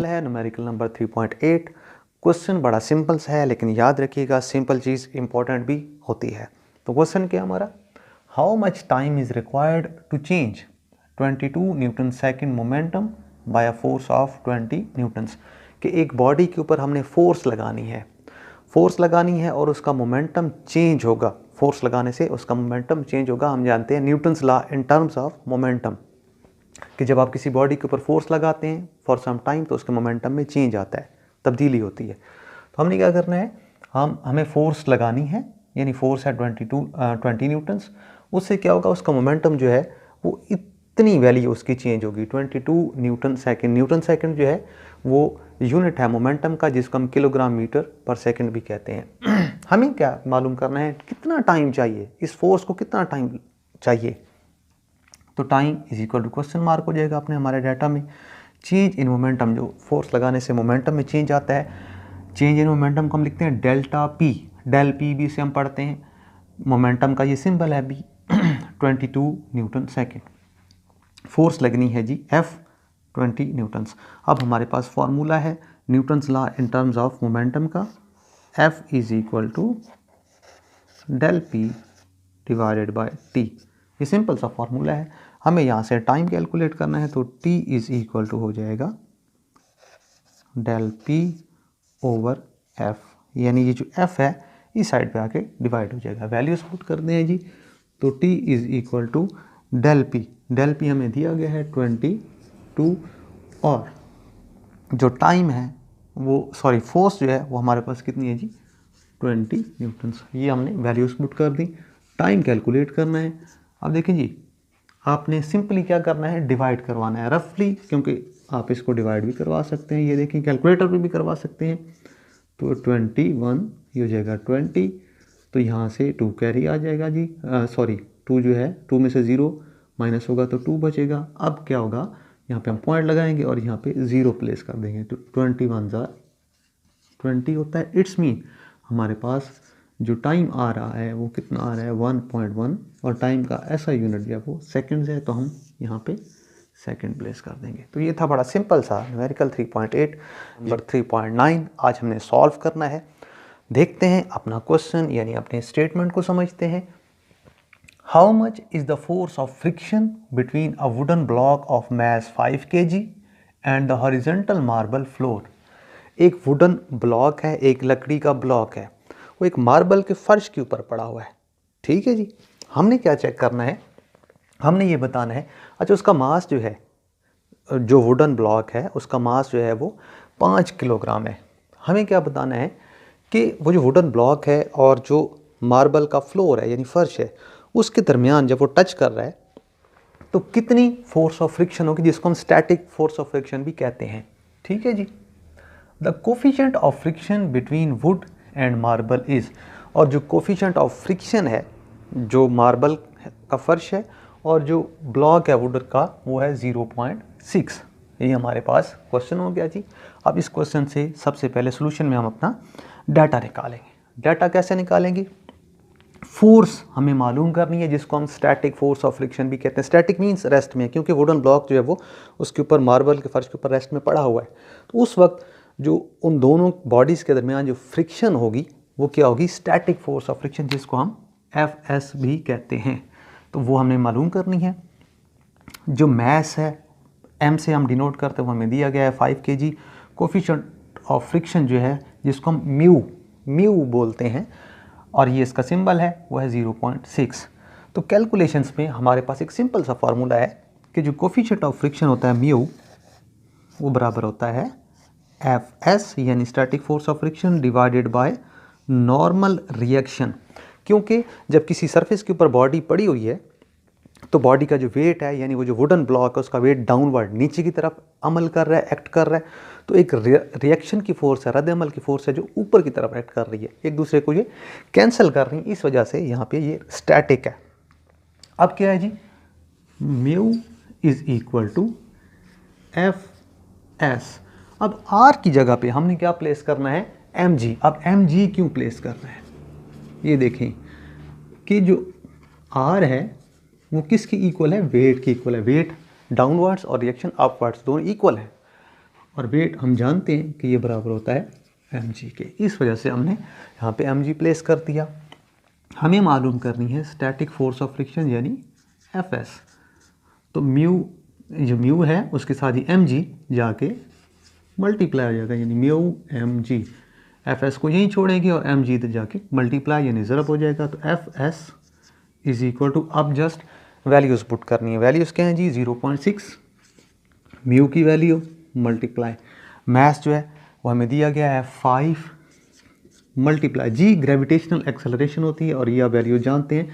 है numerical number 3.8। Question बड़ा simple सा है, लेकिन याद रखिएगा सिंपल चीज़ इंपॉर्टेंट भी होती है। तो क्वेश्चन क्या हमारा, how much time is required to change 22 newton second momentum by a force of 20 newtons. कि एक बॉडी के ऊपर हमने फोर्स लगानी है और उसका मोमेंटम चेंज होगा। फोर्स लगाने से उसका मोमेंटम चेंज होगा। हम जानते हैं Newton's law in terms of momentum, कि जब आप किसी बॉडी के ऊपर फोर्स लगाते हैं फॉर सम टाइम तो उसके मोमेंटम में चेंज आता है, तब्दीली होती है। तो हमने क्या करना है, हमें फोर्स लगानी है, यानी फोर्स है 20 न्यूटन्स। उससे क्या होगा, उसका मोमेंटम जो है वो इतनी वैल्यू उसकी चेंज होगी 22 न्यूटन सेकेंड। न्यूटन सेकेंड जो है वो यूनिट है मोमेंटम का, जिसको हम किलोग्राम मीटर पर सेकेंड भी कहते हैं। हमें क्या मालूम करना है, कितना टाइम चाहिए, इस फोर्स को कितना टाइम चाहिए। तो time is equal to question mark हो जाएगा अपने हमारे डाटा में। चेंज इन मोमेंटम, जो फोर्स लगाने से मोमेंटम में चेंज आता है, चेंज इन मोमेंटम को हम लिखते हैं डेल्टा पी। डेल पी भी से हम पढ़ते हैं, मोमेंटम का ये सिंबल है बी। 22 newton second. फोर्स लगनी है जी F 20 न्यूटन्स। अब हमारे पास फॉर्मूला है Newton's law in terms of momentum का, F is equal to del P divided by T. ये सिंपल सा फॉर्मूला है। हमें यहाँ से टाइम कैलकुलेट करना है, तो T इज इक्वल टू हो जाएगा डेल पी ओवर F, यानी ये जो F है इस साइड पे आके डिवाइड हो जाएगा। वैल्यूज पुट करते हैं जी, तो T is equal to del P हमें दिया गया है 22, और जो टाइम है वो फोर्स जो है वो हमारे पास कितनी है जी 20 न्यूटन्स। ये हमने वैल्यूज पुट कर दी। टाइम कैलकुलेट करना है। अब देखें जी, आपने सिंपली क्या करना है, डिवाइड करवाना है रफली, क्योंकि आप इसको डिवाइड भी करवा सकते हैं, ये देखें कैलकुलेटर पे भी करवा सकते हैं। तो 21 ये हो जाएगा 20, तो यहाँ से 2 कैरी आ जाएगा जी, 2 जो है 2 में से 0 माइनस होगा तो 2 बचेगा। अब क्या होगा, यहाँ पे हम पॉइंट लगाएंगे और यहाँ पे 0 प्लेस कर देंगे, तो 21 20 होता है। इट्स मीन हमारे पास जो टाइम आ रहा है वो कितना आ रहा है 1.1, और टाइम का ऐसा यूनिट जो है वो सेकंड्स है, तो हम यहाँ पे सेकंड प्लेस कर देंगे। तो ये था बड़ा सिंपल सा न्यूमेरिकल 3.8। नंबर 3.9 आज हमने सॉल्व करना है। देखते हैं अपना क्वेश्चन, यानी अपने स्टेटमेंट को समझते हैं। How much is the force of friction between a wooden block of mass 5 kg and the horizontal marble floor. एक वुडन ब्लॉक है, एक लकड़ी का ब्लॉक है, वो एक मार्बल के फर्श के ऊपर पड़ा हुआ है। ठीक है जी, हमने क्या चेक करना है, हमने ये बताना है, अच्छा उसका मास जो है, जो वुडन ब्लॉक है उसका मास जो है वो 5 किलोग्राम है। हमें क्या बताना है कि वो जो वुडन ब्लॉक है और जो मार्बल का फ्लोर है यानी फर्श है, उसके दरमियान जब वो टच कर रहा है तो कितनी फोर्स ऑफ फ्रिक्शन होगी, जिसको हम स्टैटिक फोर्स ऑफ फ्रिक्शन भी कहते हैं। ठीक है जी, the coefficient of friction between wood and marble is, और जो कोफिशिएंट ऑफ फ्रिक्शन है जो मार्बल का फर्श है और जो ब्लॉक है वुड का वो है 0.6। ये हमारे पास क्वेश्चन हो गया जी। अब इस क्वेश्चन से सबसे पहले सोल्यूशन में हम अपना डाटा निकालेंगे। डाटा कैसे निकालेंगे, फोर्स हमें मालूम करनी है, जिसको हम स्टैटिक फोर्स ऑफ फ्रिक्शन भी कहते हैं। स्टैटिक मीन्स रेस्ट में, क्योंकि वुडन ब्लॉक जो है वो उसके ऊपर मार्बल के फर्श के ऊपर रेस्ट में पड़ा हुआ है, तो उस वक्त जो उन दोनों बॉडीज़ के दरमियान जो फ्रिक्शन होगी वो क्या होगी, स्टैटिक फोर्स ऑफ फ्रिक्शन, जिसको हम FS भी कहते हैं। तो वो हमने मालूम करनी है। जो मैस है M से हम डिनोट करते हैं, वो हमें दिया गया है 5 kg। कोफिशिएंट ऑफ फ्रिक्शन जो है जिसको हम म्यू बोलते हैं, और ये इसका सिंबल है वो है 0.6। तो कैलकुलेशंस में हमारे पास एक सिंपल सा फार्मूला है कि जो कोफिशिएंट ऑफ फ्रिक्शन होता है म्यू, वो बराबर होता है FS यानी static force of friction divided by normal reaction. क्योंकि जब किसी सरफेस के ऊपर बॉडी पड़ी हुई है तो बॉडी का जो वेट है, यानी वो जो वुडन ब्लॉक है उसका वेट डाउनवर्ड नीचे की तरफ अमल कर रहा है, एक्ट कर रहा है। तो एक रिएक्शन की फोर्स है, रद्द अमल की फोर्स है जो ऊपर की तरफ एक्ट कर रही है, एक दूसरे को ये कैंसिल कर रही है, इस वजह से यहाँ पे ये स्टैटिक है। अब क्या है जी, mu is equal to FS। अब R की जगह पे हमने क्या प्लेस करना है, mg। अब mg क्यों प्लेस करना है, ये देखें कि जो R है वो किसकी इक्वल है, वेट की इक्वल है। वेट डाउनवर्ड्स और रिएक्शन अपवर्ड्स दोनों इक्वल है। और वेट हम जानते हैं कि ये बराबर होता है mg के। इस वजह से हमने यहाँ पे mg प्लेस कर दिया। हमें मालूम करनी है स्टैटिक फोर्स ऑफ फ्रिक्शन यानी Fs। तो म्यू जो म्यू है उसके साथ ही mg जाके मल्टीप्लाई हो जाएगा यानी म्यू mg। Fs को यहीं छोड़ेंगे और mg इधर जाके मल्टीप्लाई यानी ज़रब हो जाएगा। तो Fs इज इक्वल टू, अब जस्ट वैल्यूज़ पुट करनी है। वैल्यूज़ क्या हैं जी? 0.6 म्यू की वैल्यू मल्टीप्लाई मास जो है वो हमें दिया गया है 5 मल्टीप्लाई जी ग्रेविटेशनल एक्सेलरेशन होती है और ये आप वैल्यू जानते हैं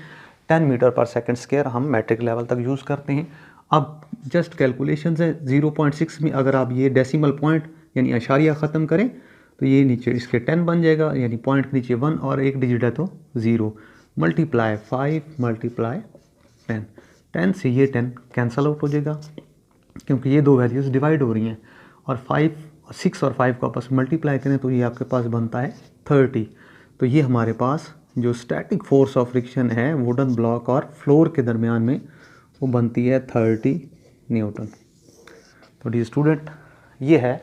10 मीटर पर सेकंड स्क्वायर हम मैट्रिक लेवल तक यूज़ करते हैं। अब जस्ट कैलकुलेशन है 0.6 में अगर आप ये डेसिमल पॉइंट यानी अशारिया ख़त्म करें तो ये नीचे इसके 10 बन जाएगा यानी पॉइंट के नीचे 1 और एक डिजिट है तो 0 मल्टीप्लाई 5 मल्टीप्लाई 10। 10 से ये 10 कैंसल आउट हो जाएगा क्योंकि ये दो वैल्यूज़ डिवाइड हो रही हैं और 6 और 5 को आपस में मल्टीप्लाई करें तो ये आपके पास बनता है 30। तो ये हमारे पास जो स्टैटिक फोर्स ऑफ फ्रिक्शन है वुडन ब्लॉक और फ्लोर के दरमियान में वो बनती है 30 न्यूटन। तो डी स्टूडेंट ये है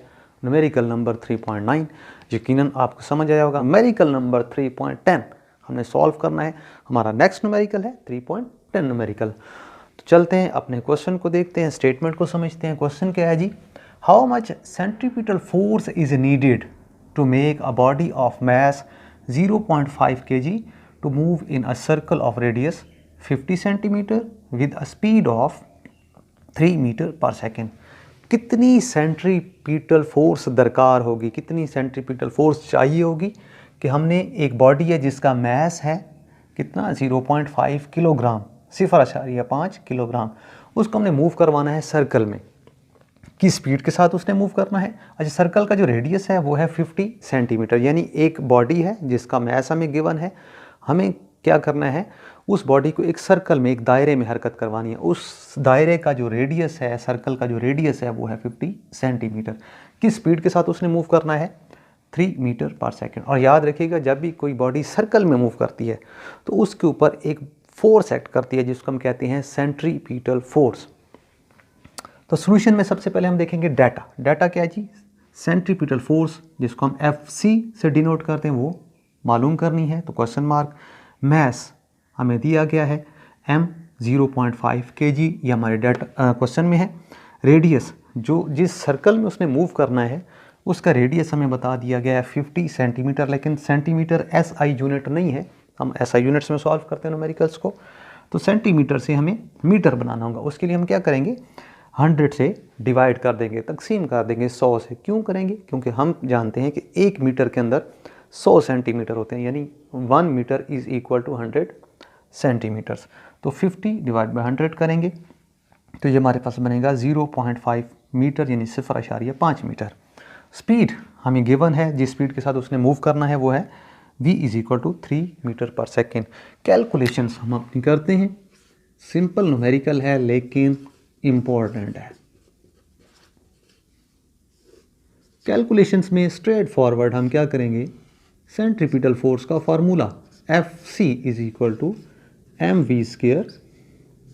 न्यूमेरिकल नंबर 3.9। यकीनन आपको समझ आया होगा। न्यूमेरिकल नंबर 3.10 हमने सॉल्व करना है। हमारा नेक्स्ट न्यूमेरिकल है 3.10 न्यूमेरिकल। तो चलते हैं अपने क्वेश्चन को देखते हैं, स्टेटमेंट को समझते हैं। क्वेश्चन क्या है जी? How much centripetal force is needed to make a body of mass 0.5 kg to move in a circle of radius 50 centimetre with a speed of 3 metre per second. कितनी सेंट्रीपिटल फोर्स दरकार होगी, कितनी centripetal force चाहिए होगी कि हमने एक body है जिसका मास है कितना 0.5 किलोग्राम, 0.5 किलोग्राम, उसको हमने मूव करवाना है सर्कल में। किस स्पीड के साथ उसने मूव करना है? अच्छा, सर्कल का जो रेडियस है वो है 50 सेंटीमीटर यानी एक बॉडी है जिसका मास हमें गिवन है। हमें क्या करना है? उस बॉडी को एक सर्कल में, एक दायरे में हरकत करवानी है। उस दायरे का जो रेडियस है, सर्कल का जो रेडियस है वो है 50 सेंटीमीटर। किस स्पीड के साथ उसने मूव करना है? 3 मीटर पर सेकेंड। और याद रखिएगा जब भी कोई बॉडी सर्कल में मूव करती है तो उसके ऊपर एक फोर्स एक्ट करती है जिसको हम कहते हैं सेंट्रीपिटल फोर्स। तो सॉल्यूशन में सबसे पहले हम देखेंगे डाटा। डाटा क्या है जी? सेंट्रीपिटल फोर्स जिसको हम FC से डिनोट करते हैं वो मालूम करनी है। तो क्वेश्चन मार्क, मैस हमें दिया गया है m 0.5 kg, ये हमारे डाटा क्वेश्चन में है। रेडियस जो जिस सर्कल में उसने मूव करना है उसका रेडियस हमें बता दिया गया है 50 सेंटीमीटर, लेकिन सेंटीमीटर SI यूनिट नहीं है। हम SI यूनिट्स में सॉल्व करते हैं न्यूमेरिकल्स को। तो सेंटीमीटर से हमें मीटर बनाना होगा। उसके लिए हम क्या करेंगे? 100 से डिवाइड कर देंगे, तकसीम कर देंगे 100 से। क्यों करेंगे? क्योंकि हम जानते हैं कि 1 मीटर के अंदर 100 सेंटीमीटर होते हैं यानी 1 metre is equal to 100 centimetres. तो 50 डिवाइड बाई 100 करेंगे तो ये हमारे पास बनेगा 0.5 मीटर यानी 0.5 मीटर। स्पीड हमें गिवन है, जिस स्पीड के साथ उसने मूव करना है वो है v is equal to 3 metre per second. Calculations हम अपनी करते हैं। सिंपल न्यूमेरिकल है लेकिन इम्पोर्टेंट है। कैलकुलेशंस में स्ट्रेट फॉरवर्ड हम क्या करेंगे? सेंट्रीपिटल फोर्स का formula FC is equal to mv²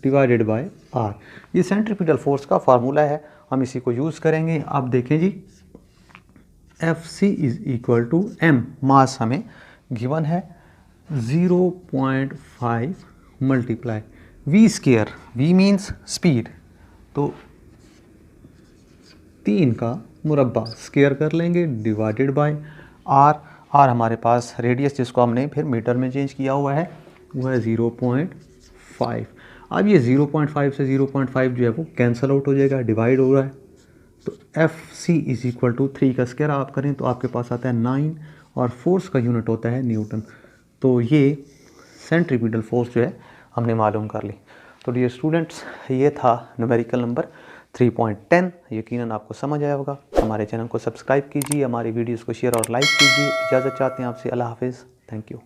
divided by r। ये सेंट्रीपिटल फोर्स का फार्मूला है, हम इसी को यूज़ करेंगे। आप देखें जी, FC is equal to m, mass हमें गिवन है 0.5 multiply v², v means speed, तो 3 का मुरब्बा स्क्वायर कर लेंगे डिवाइडेड बाय r। r हमारे पास रेडियस जिसको हमने फिर मीटर में चेंज किया हुआ है वो है 0.5। अब ये 0.5 से 0.5 जो है वो कैंसल आउट हो जाएगा, डिवाइड हो रहा है। तो FC इज इक्वल टू 3 का स्क्वायर आप करें तो आपके पास आता है 9 और फोर्स का यूनिट होता है न्यूटन। तो ये सेंट्रीपिटल फोर्स जो है हमने मालूम कर ली। तो डियर स्टूडेंट्स, ये था न्यूमेरिकल नंबर 3.10। यकीनन आपको समझ आया होगा। हमारे चैनल को सब्सक्राइब कीजिए, हमारी वीडियोस को शेयर और लाइक कीजिए। इजाज़त चाहते हैं आपसे। अल्लाह हाफिज़। Thank you.